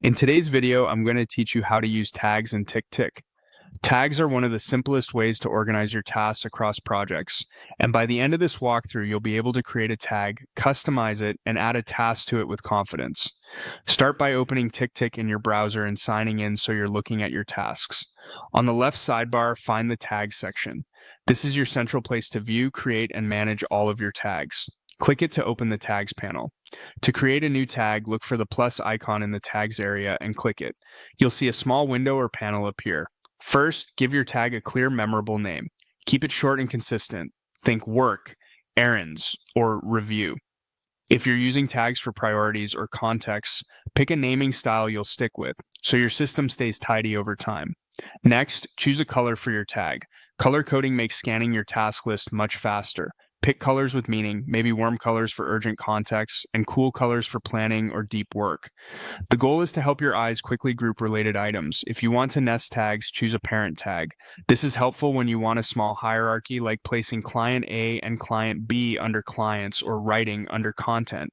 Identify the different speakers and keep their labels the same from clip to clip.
Speaker 1: In today's video, I'm going to teach you how to use tags in TickTick. Tags are one of the simplest ways to organize your tasks across projects, and by the end of this walkthrough, you'll be able to create a tag, customize it, and add a task to it with confidence. Start by opening TickTick in your browser and signing in so you're looking at your tasks. On the left sidebar, find the Tags section. This is your central place to view, create, and manage all of your tags. Click it to open the Tags panel. To create a new tag, look for the plus icon in the Tags area and click it. You'll see a small window or panel appear. First, give your tag a clear, memorable name. Keep it short and consistent. Think work, errands, or review. If you're using tags for priorities or contexts, pick a naming style you'll stick with, so your system stays tidy over time. Next, choose a color for your tag. Color coding makes scanning your task list much faster. Pick colors with meaning, maybe warm colors for urgent contexts, and cool colors for planning or deep work. The goal is to help your eyes quickly group related items. If you want to nest tags, choose a parent tag. This is helpful when you want a small hierarchy, like placing client A and client B under clients or writing under content.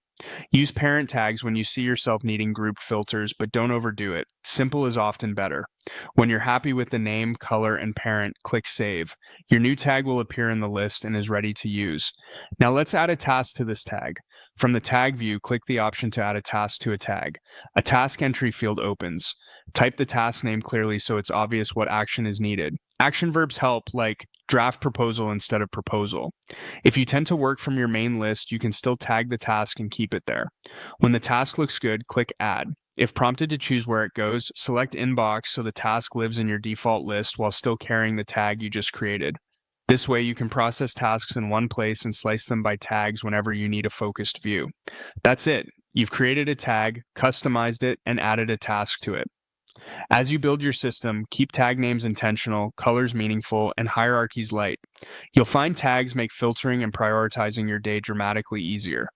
Speaker 1: Use parent tags when you see yourself needing grouped filters, but don't overdo it. Simple is often better. When you're happy with the name, color, and parent, click Save. Your new tag will appear in the list and is ready to use. Now let's add a task to this tag. From the tag view, click the option to add a task to a tag. A task entry field opens. Type the task name clearly so it's obvious what action is needed. Action verbs help, like draft proposal instead of proposal. If you tend to work from your main list, you can still tag the task and keep it there. When the task looks good, click Add. If prompted to choose where it goes, select Inbox so the task lives in your default list while still carrying the tag you just created. This way, you can process tasks in one place and slice them by tags whenever you need a focused view. That's it. You've created a tag, customized it, and added a task to it. As you build your system, keep tag names intentional, colors meaningful, and hierarchies light. You'll find tags make filtering and prioritizing your day dramatically easier.